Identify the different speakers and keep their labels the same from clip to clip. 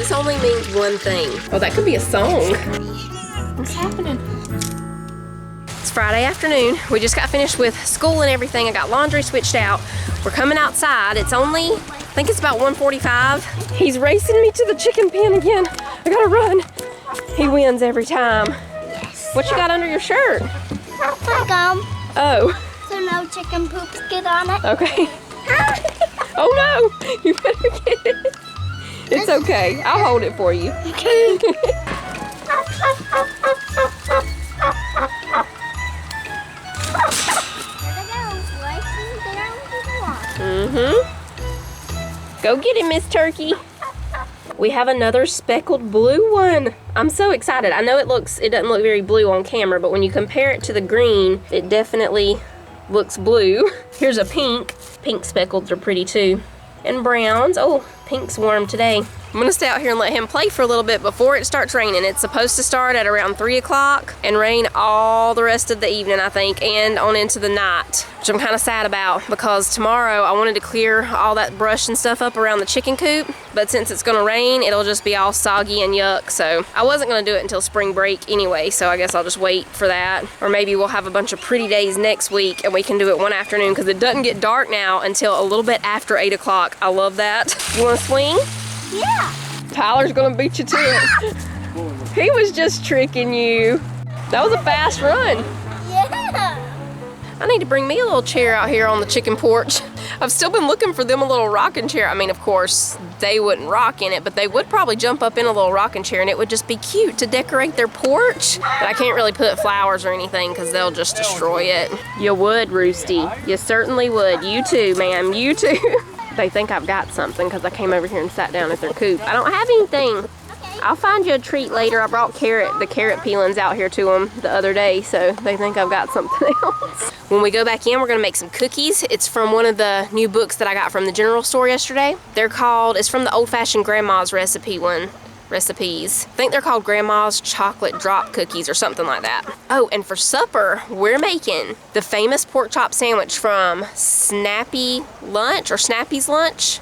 Speaker 1: this only means one thing. Oh, that could be a song. What's happening? It's Friday afternoon. We just got finished with school and everything. I got laundry switched out. We're coming outside. It's only, I think it's about 1:45. He's racing me to the chicken pen again. I gotta run. He wins every time.
Speaker 2: Yes.
Speaker 1: What you got under your shirt?
Speaker 2: Gum.
Speaker 1: Oh.
Speaker 2: So no chicken poops get on it.
Speaker 1: Okay. Oh no! You better get it. It's okay. I'll hold it for you.
Speaker 2: Okay.
Speaker 1: Go get him, Miss Turkey. We have another speckled blue one. I'm so excited. I know it doesn't look very blue on camera, but when you compare it to the green, it definitely looks blue. Here's a pink. Pink speckleds are pretty too. And browns. Oh, pink's warm today. I'm gonna stay out here and let him play for a little bit before it starts raining. It's supposed to start at around 3 o'clock and rain all the rest of the evening, I think, and on into the night, which I'm kind of sad about because tomorrow I wanted to clear all that brush and stuff up around the chicken coop, but since it's gonna rain, it'll just be all soggy and yuck, so I wasn't gonna do it until spring break anyway, so I guess I'll just wait for that. Or maybe we'll have a bunch of pretty days next week and we can do it one afternoon because it doesn't get dark now until a little bit after 8 o'clock. I love that. You wanna swing?
Speaker 2: Yeah.
Speaker 1: Tyler's gonna beat you to it. He was just tricking you. That was a fast run.
Speaker 2: Yeah.
Speaker 1: I need to bring me a little chair out here on the chicken porch. I've still been looking for them a little rocking chair. I mean, of course, they wouldn't rock in it, but they would probably jump up in a little rocking chair and it would just be cute to decorate their porch. But I can't really put flowers or anything because they'll just destroy it. You would, Roosty. You certainly would. You too, ma'am. You too. They think I've got something because I came over here and sat down at their coop. I don't have anything. I'll find you a treat later. I brought the carrot peelings out here to them the other day, so they think I've got something else. When we go back in, we're gonna make some cookies. It's from one of the new books that I got from the general store yesterday. It's from the old-fashioned grandma's recipes. I think they're called Grandma's Chocolate Drop Cookies or something like that. Oh, and for supper, we're making the famous pork chop sandwich from Snappy's Lunch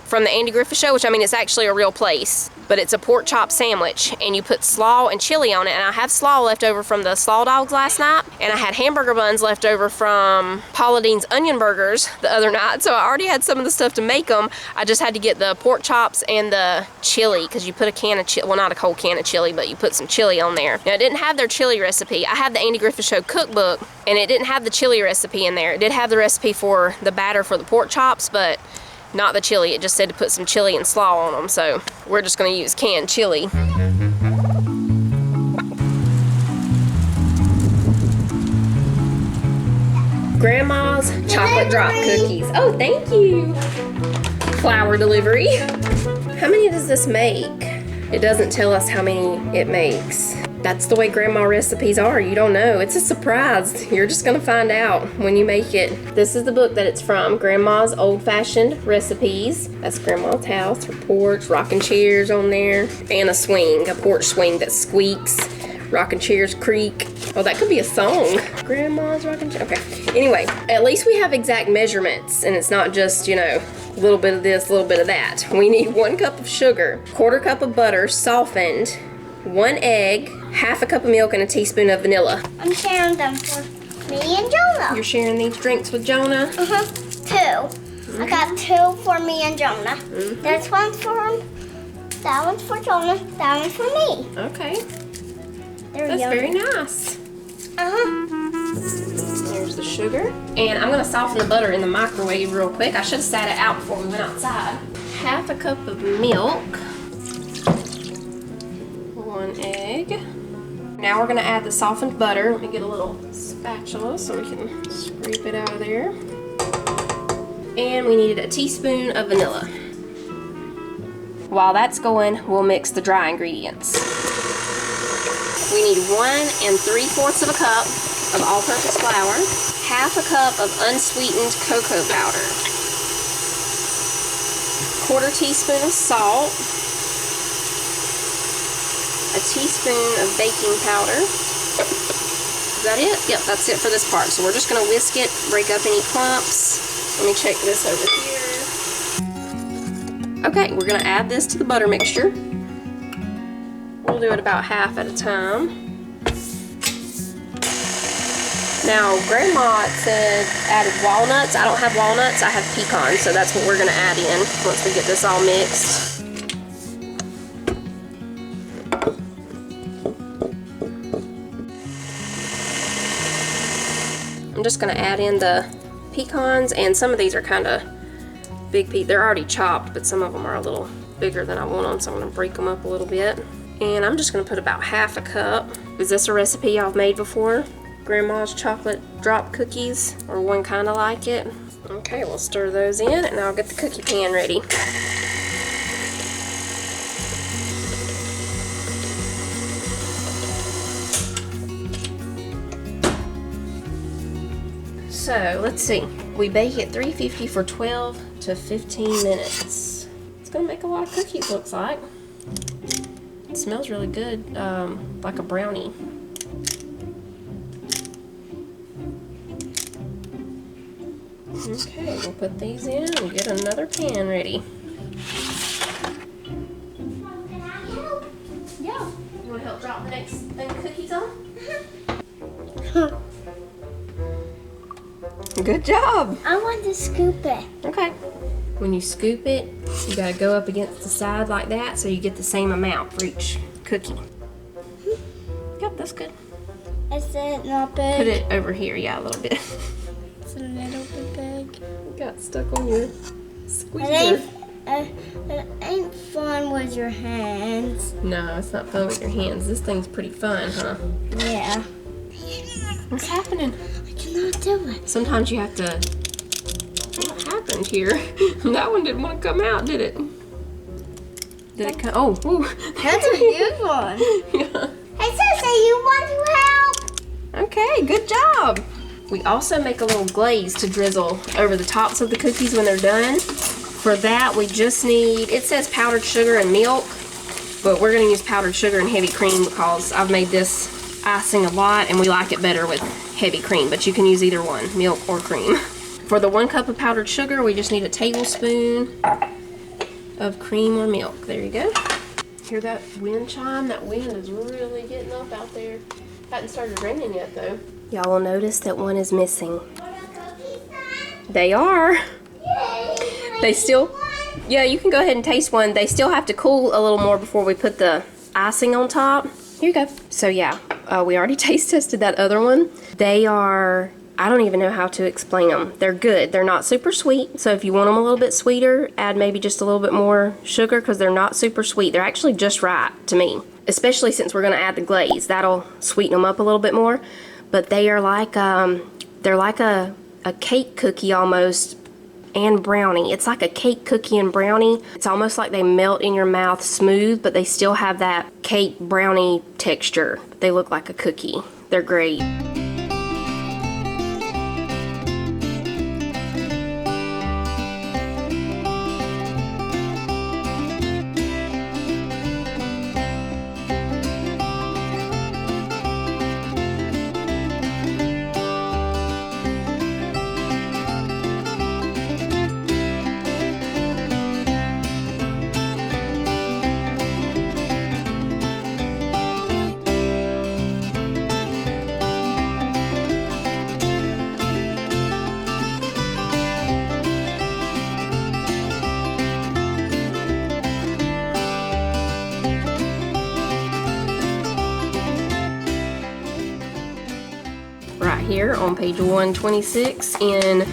Speaker 1: from the Andy Griffith Show, which I mean, it's actually a real place. But it's a pork chop sandwich, and you put slaw and chili on it, and I have slaw left over from the slaw dogs last night, and I had hamburger buns left over from Paula Deen's onion burgers the other night, so I already had some of the stuff to make them. I just had to get the pork chops and the chili, because you put a can of chili, well, not a whole can of chili, but you put some chili on there. Now, it didn't have their chili recipe. I had the Andy Griffith Show cookbook, and it didn't have the chili recipe in there. It did have the recipe for the batter for the pork chops, but not the chili. It just said to put some chili and slaw on them, so we're just gonna use canned chili. Grandma's chocolate drop cookies. Oh, thank you. Flour delivery. How many does this make? It doesn't tell us how many it makes. That's the way grandma recipes are. You don't know. It's a surprise. You're just gonna find out when you make it. This is the book that it's from, Grandma's Old-Fashioned Recipes. That's Grandma's house, her porch, rocking chairs on there, and a swing, a porch swing that squeaks. Rocking chairs creak. Oh, that could be a song. Grandma's rocking chair. Okay. Anyway, at least we have exact measurements, and it's not just, you know, a little bit of this, a little bit of that. We need 1 cup of sugar, 1/4 cup of butter softened, 1 egg, 1/2 cup of milk, and a teaspoon of vanilla.
Speaker 2: I'm sharing them for me and Jonah.
Speaker 1: You're sharing these drinks with Jonah?
Speaker 2: 2. I got 2 for me and Jonah. This one's for him. That one's for Jonah. That one's for me.
Speaker 1: Okay.
Speaker 2: They're
Speaker 1: That's
Speaker 2: yummy.
Speaker 1: very nice. There's the sugar. And I'm gonna soften the butter in the microwave real quick. I should have sat it out before we went outside. 1/2 cup of milk. 1 egg. Now we're gonna add the softened butter. Let me get a little spatula so we can scrape it out of there. And we needed a teaspoon of vanilla. While that's going, we'll mix the dry ingredients. We need 1 3/4 cup of all-purpose flour, 1/2 cup of unsweetened cocoa powder, 1/4 teaspoon of salt, a teaspoon of baking powder. Is that it? Yep, that's it for this part. So we're just gonna whisk it, break up any clumps. Let me check this over here. Okay, we're gonna add this to the butter mixture. We'll do it about half at a time. Now, Grandma said added walnuts. I don't have walnuts, I have pecans, so that's what we're gonna add in once we get this all mixed. I'm just gonna add in the pecans, and some of these are kind of big they're already chopped, but some of them are a little bigger than I want them, so I'm gonna break them up a little bit. And I'm just gonna put about half a cup. Is this a recipe y'all made before? Grandma's chocolate drop cookies, or one kind of like it. Okay, we'll stir those in, and I'll get the cookie pan ready. So let's see, we bake at 350 for 12 to 15 minutes. It's gonna make a lot of cookies, looks like. It smells really good, like a brownie. Okay, we'll put these in and get another pan ready. Yeah. You want to help drop the next thing of cookies on? Good job.
Speaker 2: I want to scoop it.
Speaker 1: Okay. When you scoop it, you gotta go up against the side like that so you get the same amount for each cookie. Yep, that's good.
Speaker 2: Is it not big?
Speaker 1: Put it over here, yeah, a little bit.
Speaker 2: It's a little bit big.
Speaker 1: Got stuck on your squeezer.
Speaker 2: It ain't fun with your hands.
Speaker 1: No, it's not fun with your hands. This thing's pretty fun, huh?
Speaker 2: Yeah.
Speaker 1: What's happening?
Speaker 2: I cannot do it.
Speaker 1: Sometimes you have to... What happened here? That one didn't want to come out, did it? Did it come? Oh, ooh.
Speaker 2: That's a huge one.
Speaker 1: Yeah.
Speaker 2: Hey, Sissy, you want to help?
Speaker 1: Okay, good job. We also make a little glaze to drizzle over the tops of the cookies when they're done. For that, we just need, it says powdered sugar and milk, but we're gonna use powdered sugar and heavy cream because I've made this icing a lot and we like it better with heavy cream, but you can use either one, milk or cream. For the 1 cup of powdered sugar, we just need a tablespoon of cream or milk. There you go. Hear that wind chime? That wind is really getting up out there. Hadn't started raining yet though. Y'all will notice that one is missing. They are. They still, yeah, you can go ahead and taste one. They still have to cool a little more before we put the icing on top. Here you go. So yeah, we already taste tested that other one. They are, I don't even know how to explain them. They're good. They're not super sweet. So if you want them a little bit sweeter, add maybe just a little bit more sugar because they're not super sweet. They're actually just right to me, especially since we're going to add the glaze. That'll sweeten them up a little bit more. But they are like, they're like a cake cookie almost, and brownie. It's like a cake cookie and brownie. It's almost like they melt in your mouth smooth, but they still have that cake brownie texture. They look like a cookie. They're great. Right here on page 126 in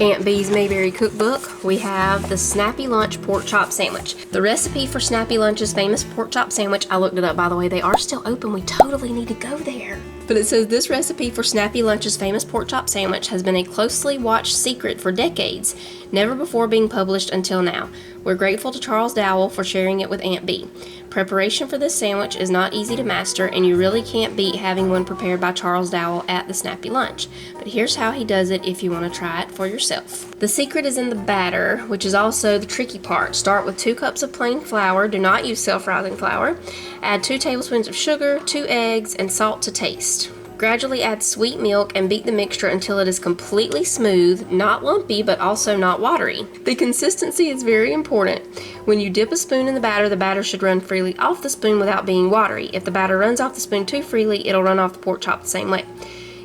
Speaker 1: Aunt Bee's Mayberry cookbook, we have the Snappy Lunch pork chop sandwich. The recipe for Snappy Lunch's famous pork chop sandwich, I looked it up by the way, they are still open, we totally need to go there. But it says this recipe for Snappy Lunch's famous pork chop sandwich has been a closely watched secret for decades, never before being published until now. We're grateful to Charles Dowell for sharing it with Aunt Bee. Preparation for this sandwich is not easy to master, and you really can't beat having one prepared by Charles Dowell at the Snappy Lunch. But here's how he does it if you want to try it for yourself. The secret is in the batter, which is also the tricky part. Start with 2 cups of plain flour. Do not use self-rising flour. Add 2 tablespoons of sugar, 2 eggs, and salt to taste. Gradually add sweet milk and beat the mixture until it is completely smooth, not lumpy, but also not watery. The consistency is very important. When you dip a spoon in the batter should run freely off the spoon without being watery. If the batter runs off the spoon too freely, it'll run off the pork chop the same way.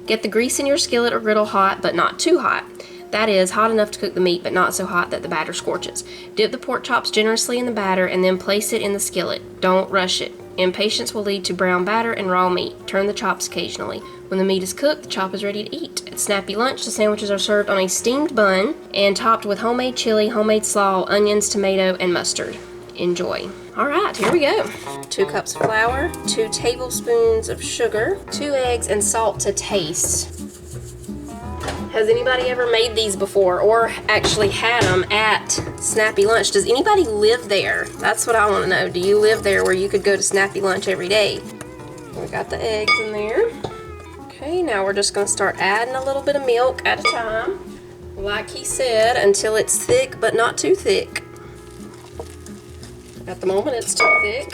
Speaker 1: Get the grease in your skillet or griddle hot, but not too hot. That is, hot enough to cook the meat, but not so hot that the batter scorches. Dip the pork chops generously in the batter and then place it in the skillet. Don't rush it. Impatience will lead to brown batter and raw meat. Turn the chops occasionally. When the meat is cooked, the chop is ready to eat. At Snappy Lunch, the sandwiches are served on a steamed bun and topped with homemade chili, homemade slaw, onions, tomato, and mustard. Enjoy. All right, here we go. 2 cups of flour, 2 tablespoons of sugar, 2 eggs, and salt to taste. Has anybody ever made these before or actually had them at Snappy Lunch? Does anybody live there? That's what I want to know. Do you live there where you could go to Snappy Lunch every day? We got the eggs in there. Okay, now we're just going to start adding a little bit of milk at a time. Like he said, until it's thick but not too thick. At the moment it's too thick.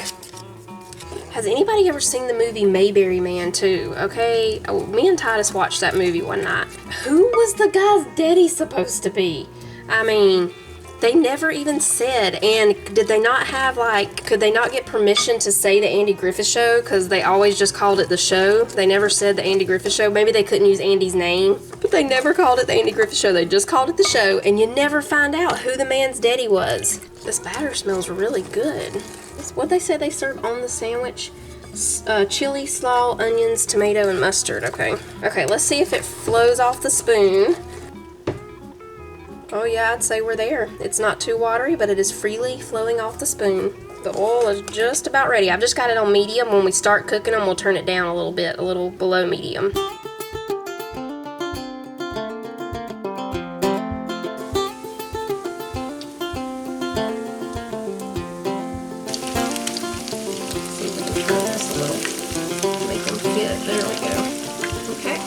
Speaker 1: Has anybody ever seen the movie Mayberry Man too? Okay, me and Titus watched that movie one night. Who was the guy's daddy supposed to be? I mean, they never even said. And did they not have could they not get permission to say the Andy Griffith Show? Because they always just called it the show. They never said the Andy Griffith Show. Maybe they couldn't use Andy's name, but they never called it the Andy Griffith Show. They just called it the show, and you never find out who the man's daddy was. This batter smells really good. What they said they serve on the sandwich? Chili, slaw, onions, tomato, and mustard. Okay. Okay, let's see if it flows off the spoon. Oh yeah, I'd say we're there. It's not too watery, but it is freely flowing off the spoon. The oil is just about ready. I've just got it on medium. When we start cooking them, we'll turn it down a little bit, a little below medium. There we go. Okay.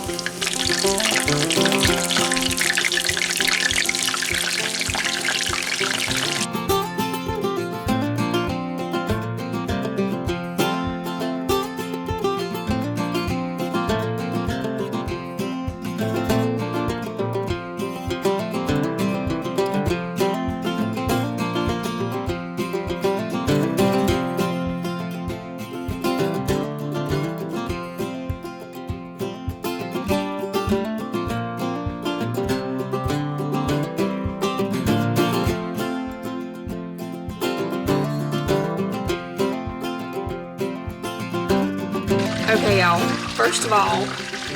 Speaker 1: Okay, y'all, first of all,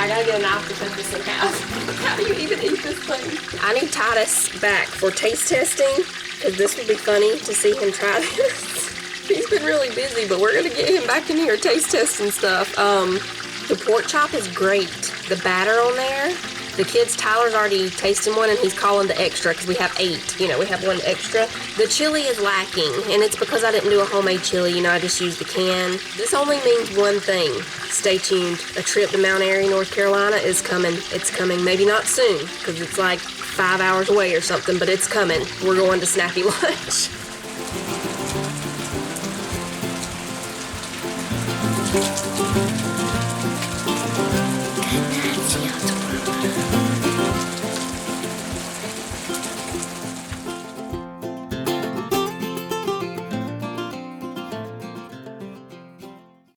Speaker 1: I gotta get a knife to cut this in half. How do you even eat this thing? I need Titus back for taste testing, because this would be funny to see him try this. He's been really busy, but we're gonna get him back in here taste testing stuff. The pork chop is great. The batter on there, the kids, Tyler's already tasting one and he's calling the extra because we have 8. You know, we have 1 extra. The chili is lacking, and it's because I didn't do a homemade chili. You know, I just used the can. This only means one thing. Stay tuned. A trip to Mount Airy, North Carolina is coming. It's coming. Maybe not soon because it's like 5 hours away or something, but it's coming. We're going to Snappy Lunch.